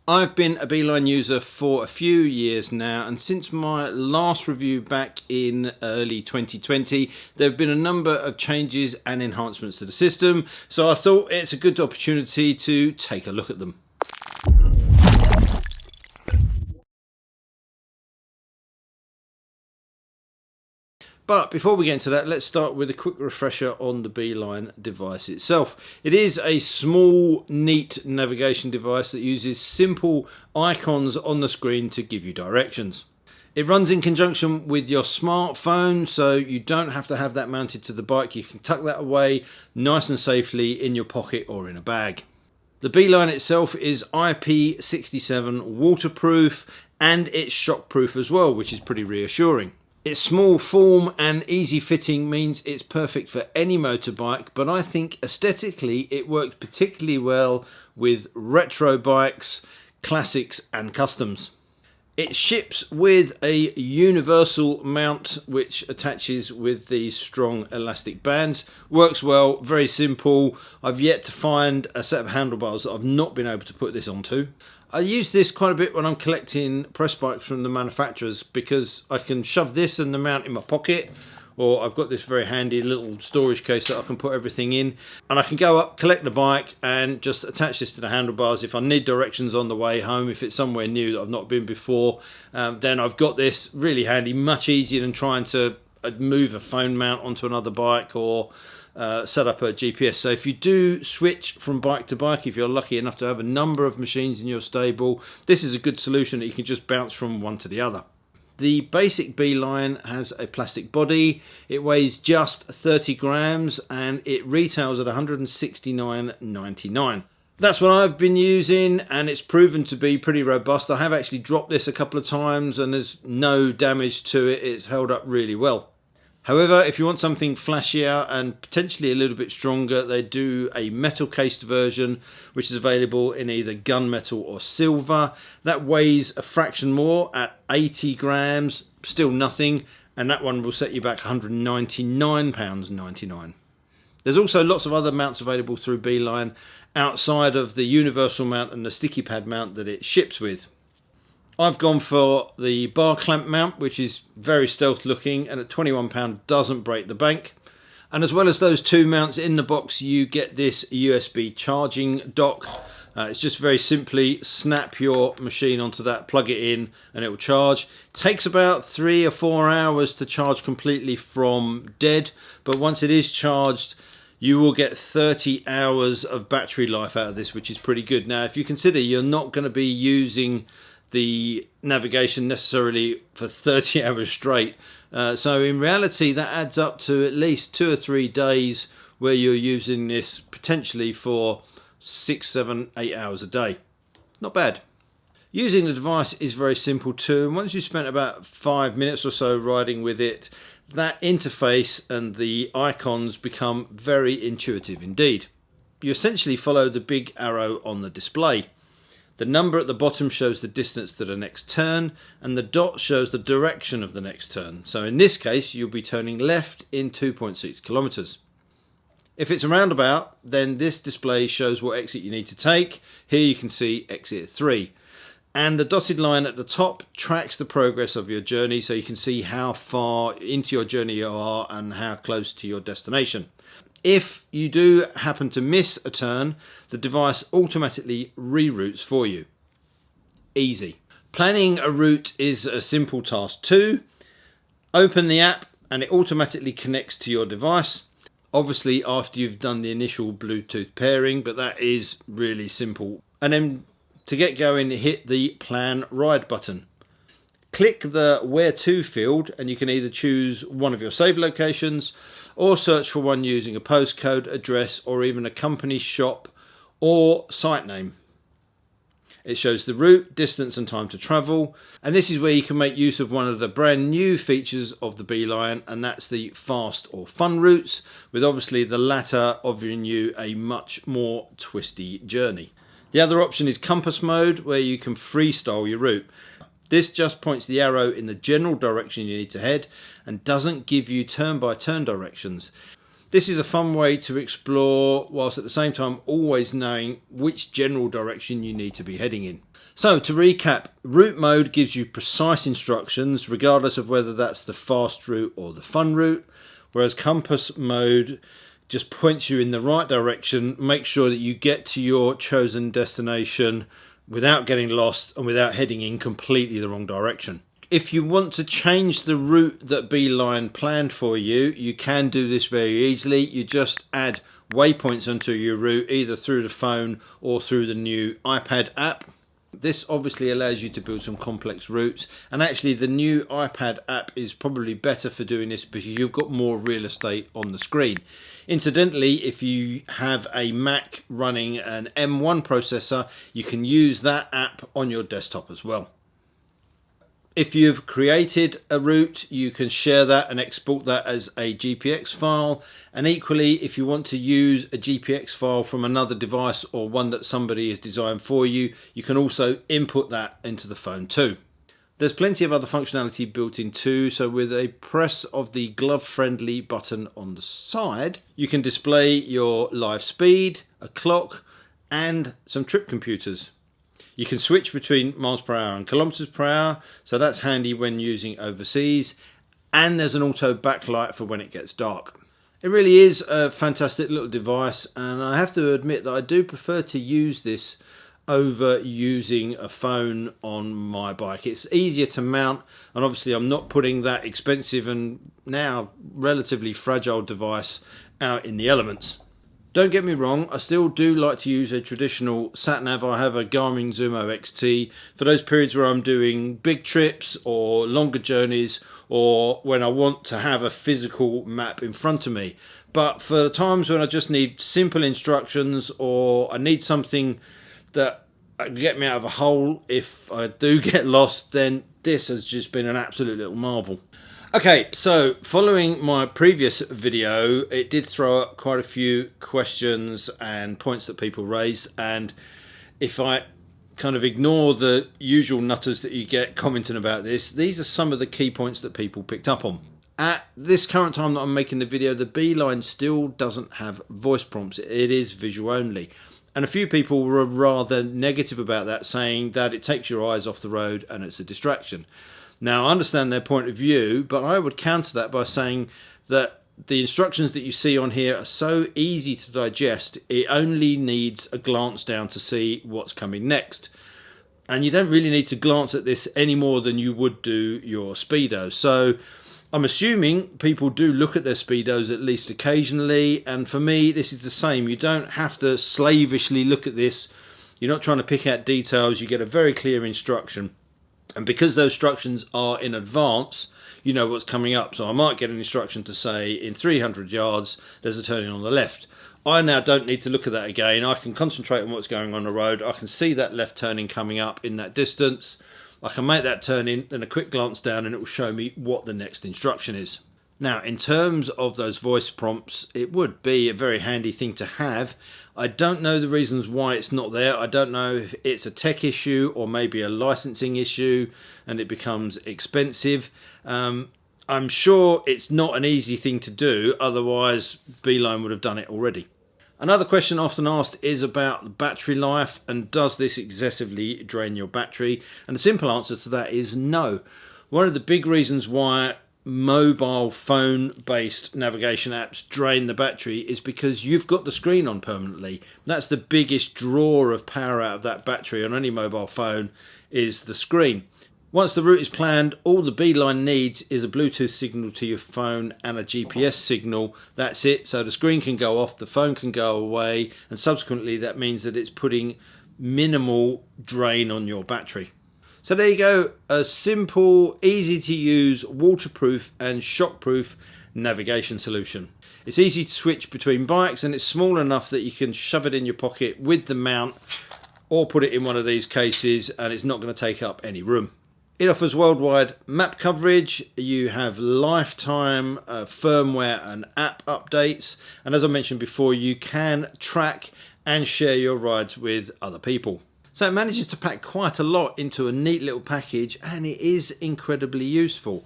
I've been a Beeline user for a few years now, and since my last review back in early 2020 there have been a number of changes and enhancements to the system, so I thought it's a good opportunity to take a look at them. But before we get into that, let's start with a quick refresher on the Beeline device itself. It is a small, neat navigation device that uses simple icons on the screen to give you directions. It runs in conjunction with your smartphone, so you don't have to have that mounted to the bike. You can tuck that away nice and safely in your pocket or in a bag. The Beeline itself is IP67 waterproof, and it's shockproof as well, which is pretty reassuring. Its small form and easy fitting means it's perfect for any motorbike, but I think aesthetically it works particularly well with retro bikes, classics and customs. It ships with a universal mount which attaches with these strong elastic bands. Works well, very simple. I've yet to find a set of handlebars that I've not been able to put this onto. I use this quite a bit when I'm collecting press bikes from the manufacturers, because I can shove this and the mount in my pocket, or I've got this very handy little storage case that I can put everything in, and I can go up, collect the bike and just attach this to the handlebars. If I need directions on the way home, if it's somewhere new that I've not been before, then I've got this really handy, much easier than trying to move a phone mount onto another bike or set up a GPS. So if you do switch from bike to bike, if you're lucky enough to have a number of machines in your stable, this is a good solution that you can just bounce from one to the other. The basic Beeline has a plastic body. It weighs just 30 grams and it retails at $169.99. That's what I've been using, and it's proven to be pretty robust. I have actually dropped this a couple of times and there's no damage to it. It's held up really well. However, if you want something flashier and potentially a little bit stronger, they do a metal cased version which is available in either gunmetal or silver. That weighs a fraction more at 80 grams, still nothing, and that one will set you back £199.99. There's also lots of other mounts available through Beeline outside of the universal mount and the sticky pad mount that it ships with. I've gone for the bar clamp mount, which is very stealth looking and at £21 doesn't break the bank. And as well as those two mounts in the box, you get this USB charging dock. It's just very simply snap your machine onto that, plug it in and it will charge. Takes about 3 or 4 hours to charge completely from dead, but once it is charged you will get 30 hours of battery life out of this, which is pretty good. Now if you consider you're not going to be using the navigation necessarily for 30 hours straight, so in reality that adds up to at least 2 or 3 days where you're using this potentially for 6, 7, 8 hours a day. Not bad. Using the device is very simple too, and once you've spent about 5 minutes or so riding with it, that interface and the icons become very intuitive indeed. You essentially follow the big arrow on the display. The number at the bottom shows the distance to the next turn, and the dot shows the direction of the next turn. So in this case, you'll be turning left in 2.6 kilometers. If it's a roundabout, then this display shows what exit you need to take. Here you can see exit 3. And the dotted line at the top tracks the progress of your journey, so you can see how far into your journey you are and how close to your destination. If you do happen to miss a turn, the device automatically reroutes for you. Easy. Planning a route is a simple task too. Open the app and it automatically connects to your device. Obviously after you've done the initial Bluetooth pairing, but that is really simple. And then to get going, hit the Plan Ride button. Click the Where To field and you can either choose one of your save locations or search for one using a postcode, address or even a company shop or site name. It shows the route, distance and time to travel, and this is where you can make use of one of the brand new features of the Beeline, and that's the fast or fun routes, with obviously the latter offering you a much more twisty journey. The other option is compass mode, where you can freestyle your route. This just points the arrow in the general direction you need to head and doesn't give you turn-by-turn directions. This is a fun way to explore whilst at the same time always knowing which general direction you need to be heading in. So to recap, route mode gives you precise instructions regardless of whether that's the fast route or the fun route, whereas compass mode just points you in the right direction, make sure that you get to your chosen destination without getting lost and without heading in completely the wrong direction. If you want to change the route that Beeline planned for you, you can do this very easily. You just add waypoints onto your route, either through the phone or through the new iPad app. This obviously allows you to build some complex routes, and actually the new iPad app is probably better for doing this because you've got more real estate on the screen. Incidentally, if you have a Mac running an M1 processor, you can use that app on your desktop as well. If you've created a route, you can share that and export that as a GPX file. And equally, if you want to use a GPX file from another device or one that somebody has designed for you, you can also input that into the phone too. There's plenty of other functionality built in too, so with a press of the glove-friendly button on the side, you can display your live speed, a clock, and some trip computers. You can switch between miles per hour and kilometers per hour, so that's handy when using overseas. And there's an auto backlight for when it gets dark. It really is a fantastic little device, and I have to admit that I do prefer to use this over using a phone on my bike. It's easier to mount, and obviously I'm not putting that expensive and now relatively fragile device out in the elements. Don't get me wrong, I still do like to use a traditional sat-nav. I have a Garmin Zumo XT for those periods where I'm doing big trips or longer journeys, or when I want to have a physical map in front of me. But for the times when I just need simple instructions, or I need something that can get me out of a hole if I do get lost, then this has just been an absolute little marvel. Okay, so following my previous video, it did throw up quite a few questions and points that people raised, and if I kind of ignore the usual nutters that you get commenting about this, these are some of the key points that people picked up on. At this current time that I'm making the video, the Beeline still doesn't have voice prompts. It is visual only. And a few people were rather negative about that, saying that it takes your eyes off the road and it's a distraction. Now, I understand their point of view, but I would counter that by saying that the instructions that you see on here are so easy to digest, it only needs a glance down to see what's coming next. And you don't really need to glance at this any more than you would do your speedo. So I'm assuming people do look at their speedos at least occasionally, and for me this is the same. You don't have to slavishly look at this. You're not trying to pick out details. You get a very clear instruction. And because those instructions are in advance, you know what's coming up. So I might get an instruction to say in 300 yards, there's a turning on the left. I now don't need to look at that again. I can concentrate on what's going on the road. I can see that left turning coming up in that distance. I can make that turn in, then a quick glance down, and it will show me what the next instruction is. Now, in terms of those voice prompts, it would be a very handy thing to have. I don't know the reasons why it's not there. I don't know if it's a tech issue or maybe a licensing issue and it becomes expensive. I'm sure it's not an easy thing to do, otherwise Beeline would have done it already. Another question often asked is about the battery life, and does this excessively drain your battery? And the simple answer to that is no. One of the big reasons why mobile phone based navigation apps drain the battery is because you've got the screen on permanently. That's the biggest draw of power out of that battery on any mobile phone, is the screen. Once the route is planned, all the Beeline needs is a Bluetooth signal to your phone and a GPS signal. That's it. So the screen can go off, the phone can go away, and subsequently that means that it's putting minimal drain on your battery. So there you go, a simple, easy to use, waterproof and shockproof navigation solution. It's easy to switch between bikes, and it's small enough that you can shove it in your pocket with the mount or put it in one of these cases, and it's not going to take up any room. It offers worldwide map coverage. You have lifetime firmware and app updates, and as I mentioned before, you can track and share your rides with other people. So it manages to pack quite a lot into a neat little package, and it is incredibly useful.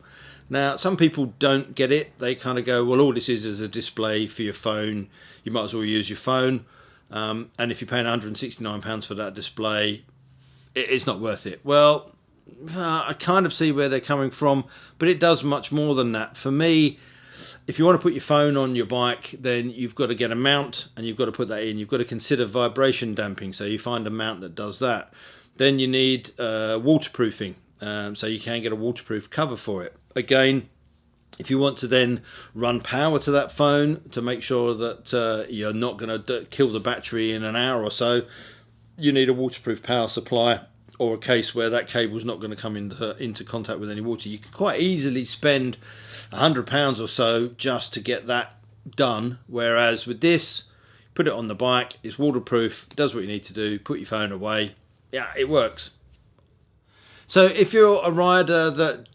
Now, some people don't get it. They kind of go, well, all this is a display for your phone. You might as well use your phone. And if you're paying £169 for that display, it's not worth it. Well, I kind of see where they're coming from, but it does much more than that. For me, if you want to put your phone on your bike, then you've got to get a mount and you've got to put that in. You've got to consider vibration damping, so you find a mount that does that. Then you need waterproofing, so you can get a waterproof cover for it. Again, if you want to then run power to that phone to make sure that you're not going to kill the battery in an hour or so, you need a waterproof power supply, or a case where that cable's not going to come into contact with any water. You could quite easily spend £100 or so just to get that done, whereas with this, put it on the bike, it's waterproof, does what you need to do, put your phone away. Yeah, it works. So if you're a rider that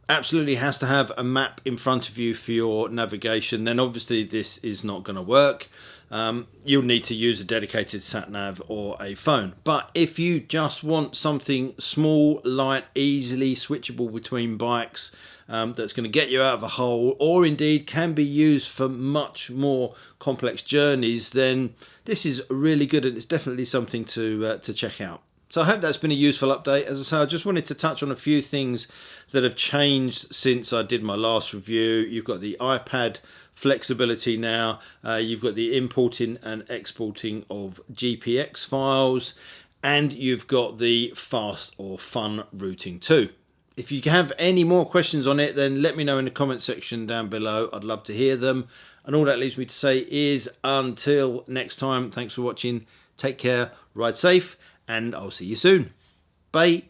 absolutely has to have a map in front of you for your navigation, then obviously this is not going to work. You'll need to use a dedicated sat nav or a phone. But if you just want something small, light, easily switchable between bikes, that's going to get you out of a hole, or indeed can be used for much more complex journeys, then this is really good, and it's definitely something to check out. So I hope that's been a useful update. As I say, I just wanted to touch on a few things that have changed since I did my last review. You've got the iPad flexibility now. You've got the importing and exporting of GPX files. And you've got the fast or fun routing too. If you have any more questions on it, then let me know in the comment section down below. I'd love to hear them. And all that leaves me to say is until next time, thanks for watching. Take care, ride safe, and I'll see you soon. Bye.